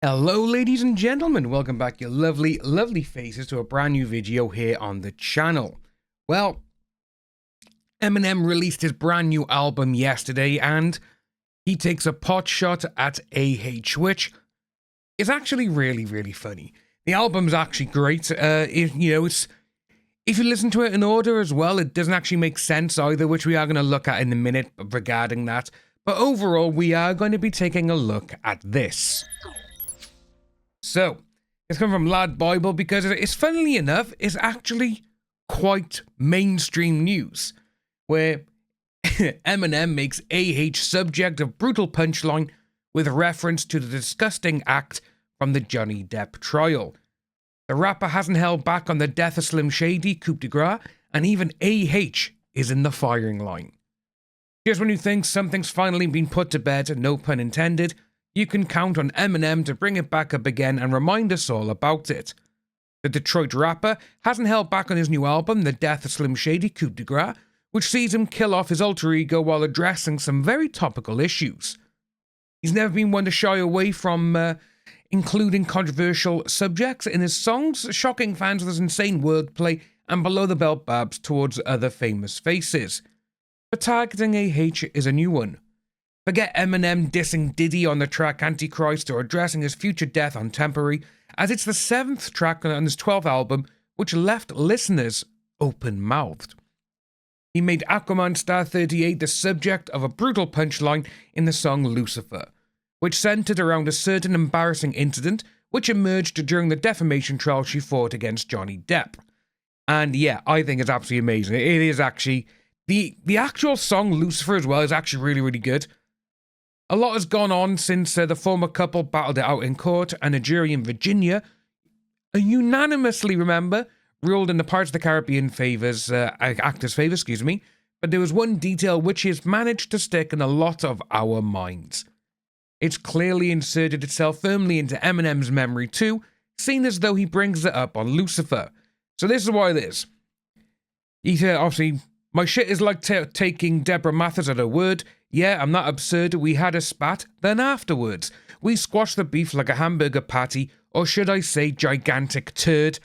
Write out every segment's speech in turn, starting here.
Hello ladies and gentlemen, welcome back your lovely faces to a brand new video here on the channel. Well, Eminem released his brand new album yesterday and he takes a pot shot at AH, which is actually really funny. The album's actually great. If you listen to it in order as well, it doesn't actually make sense either, which we are going to look at in a minute regarding that. But overall, we are going to be taking a look at this. So, it's come from Lad Bible because it's, funnily enough, it's actually quite mainstream news, where Eminem makes AH subject of brutal punchline with reference to the disgusting act from the Johnny Depp trial. The rapper hasn't held back on the death of Slim Shady, coup de grace, and even AH is in the firing line. Just when you think something's finally been put to bed, no pun intended, you can count on Eminem to bring it back up again and remind us all about it. The Detroit rapper hasn't held back on his new album, The Death of Slim Shady, Coup de Grace, which sees him kill off his alter ego while addressing some very topical issues. He's never been one to shy away from including controversial subjects in his songs, shocking fans with his insane wordplay and below-the-belt babs towards other famous faces. But targeting AH is a new one. Forget Eminem dissing Diddy on the track Antichrist or addressing his future death on Temporary, as it's the 7th track on his 12th album, which left listeners open-mouthed. He made Aquaman Star 38 the subject of a brutal punchline in the song Lucifer, which centered around a certain embarrassing incident which emerged during the defamation trial she fought against Johnny Depp. And yeah, I think it's absolutely amazing. It is actually... The actual song Lucifer as well is actually really good. A lot has gone on since the former couple battled it out in court, and a jury in Virginia unanimously, ruled in the Pirates of the Caribbean actors' favour, but there was one detail which has managed to stick in a lot of our minds. It's clearly inserted itself firmly into Eminem's memory too, seen as though he brings it up on Lucifer. So this is why it is. He said, obviously, my shit is like taking Deborah Mathers at her word. Yeah, I'm not absurd, we had a spat, then afterwards, we squashed the beef like a hamburger patty, or should I say gigantic turd,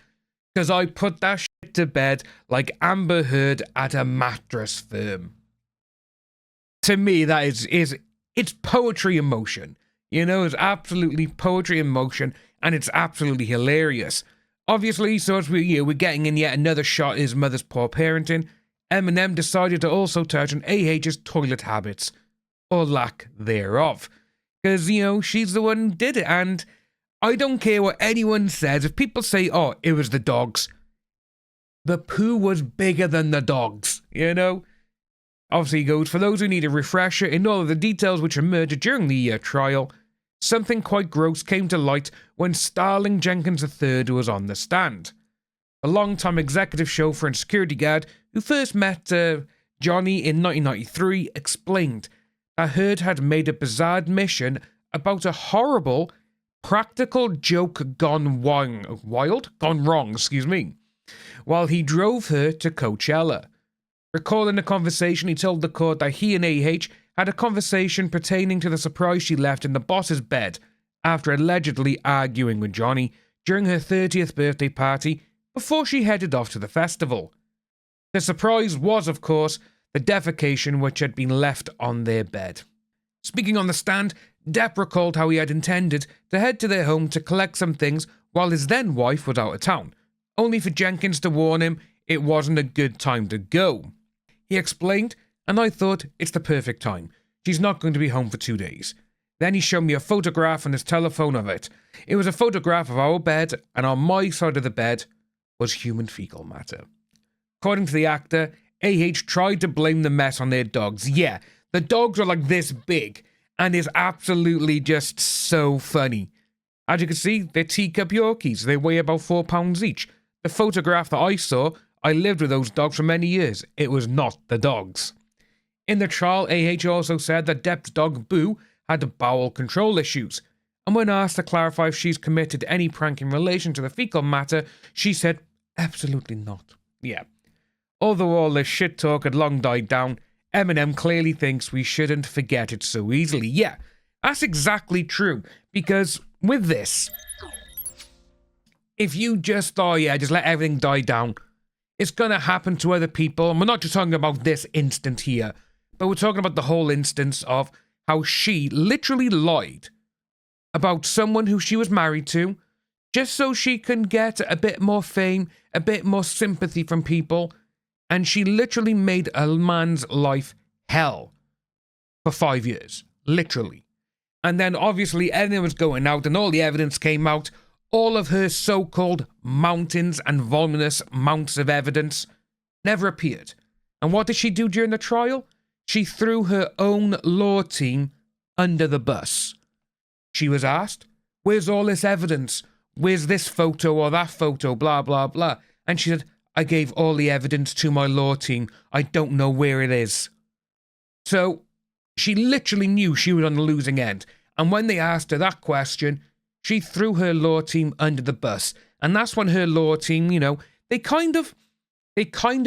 cause I put that shit to bed like Amber Heard at a mattress firm. To me, that it's poetry in motion. You know, it's absolutely poetry in motion, and it's absolutely hilarious. Obviously, so as we're getting in yet another shot at his mother's poor parenting, Eminem decided to also touch on AH's toilet habits, or lack thereof. Because, she's the one who did it, and I don't care what anyone says. If people say, oh, it was the dogs, the poo was bigger than the dogs, Obviously, he goes, for those who need a refresher in all of the details which emerged during the trial, something quite gross came to light when Starling Jenkins III was on the stand. A long-time executive chauffeur and security guard who first met Johnny in 1993 explained that Heard had made a bizarre admission about a horrible practical joke gone wrong, while he drove her to Coachella. Recalling the conversation, he told the court that he and AH had a conversation pertaining to the surprise she left in the boss's bed after allegedly arguing with Johnny during her 30th birthday party before she headed off to the festival. The surprise was, of course, the defecation which had been left on their bed. Speaking on the stand, Depp recalled how he had intended to head to their home to collect some things while his then-wife was out of town, only for Jenkins to warn him it wasn't a good time to go. He explained, and I thought, it's the perfect time. She's not going to be home for 2 days. Then he showed me a photograph on his telephone of it. It was a photograph of our bed, and on my side of the bed was human fecal matter. According to the actor, AH tried to blame the mess on their dogs. Yeah, the dogs are like this big, and it's absolutely just so funny. As you can see, they're teacup Yorkies. They weigh about 4 pounds each. The photograph that I saw, I lived with those dogs for many years. It was not the dogs. In the trial, AH also said that Depp's dog Boo had bowel control issues, and when asked to clarify if she's committed any prank in relation to the fecal matter, she said, absolutely not. Yeah. Although all this shit talk had long died down, Eminem clearly thinks we shouldn't forget it so easily. Yeah, that's exactly true, because with this, if you just thought, yeah, just let everything die down, it's going to happen to other people. And we're not just talking about this instant here, but we're talking about the whole instance of how she literally lied about someone who she was married to just so she can get a bit more fame, a bit more sympathy from people. And she literally made a man's life hell for 5 years. Literally. And then obviously everything was going out and all the evidence came out. All of her so-called mountains and voluminous mounts of evidence never appeared. And what did she do during the trial? She threw her own law team under the bus. She was asked, where's all this evidence? Where's this photo or that photo? Blah, blah, blah. And she said, I gave all the evidence to my law team. I don't know where it is. So she literally knew she was on the losing end. And when they asked her that question, she threw her law team under the bus. And that's when her law team, you know, they kind of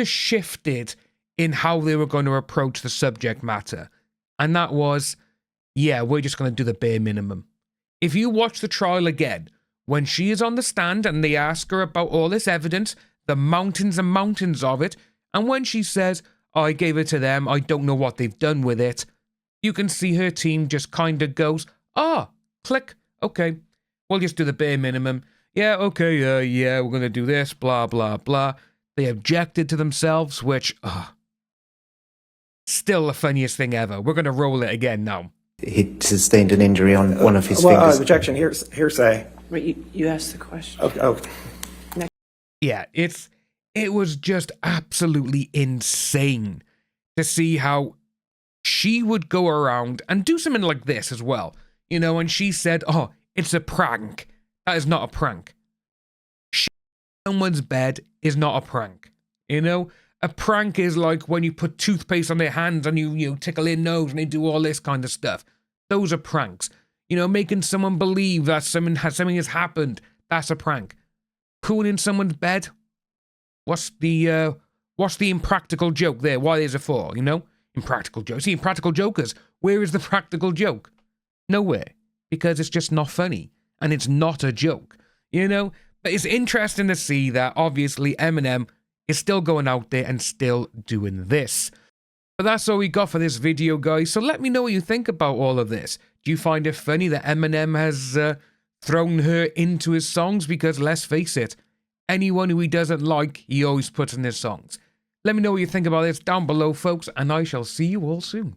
shifted in how they were going to approach the subject matter. And that was, yeah, we're just going to do the bare minimum. If you watch the trial again, when she is on the stand and they ask her about all this evidence, the mountains and mountains of it, and when she says, I gave it to them, I don't know what they've done with it, you can see her team just kind of goes, click, okay, we'll just do the bare minimum. Yeah, okay, yeah, we're going to do this, blah, blah, blah. They objected to themselves, which, still the funniest thing ever. We're going to roll it again now. He sustained an injury on one of his fingers. Objection, hearsay. Wait, you asked the question. Okay. Yeah, it was just absolutely insane to see how she would go around and do something like this as well. You know, and she said, it's a prank. That is not a prank. Someone's bed is not a prank. You know, a prank is like when you put toothpaste on their hands and you tickle their nose and they do all this kind of stuff. Those are pranks. You know, making someone believe that something has happened. That's a prank. Pooing in someone's bed. What's the impractical joke there? Why is it for? You know, impractical jokes. See, impractical jokers. Where is the practical joke? Nowhere, because it's just not funny and it's not a joke. You know, but it's interesting to see that obviously Eminem is still going out there and still doing this. But that's all we got for this video, guys. So let me know what you think about all of this. Do you find it funny that Eminem has thrown her into his songs? Because let's face it, anyone who he doesn't like, he always puts in his songs. Let me know what you think about this down below, folks, and I shall see you all soon.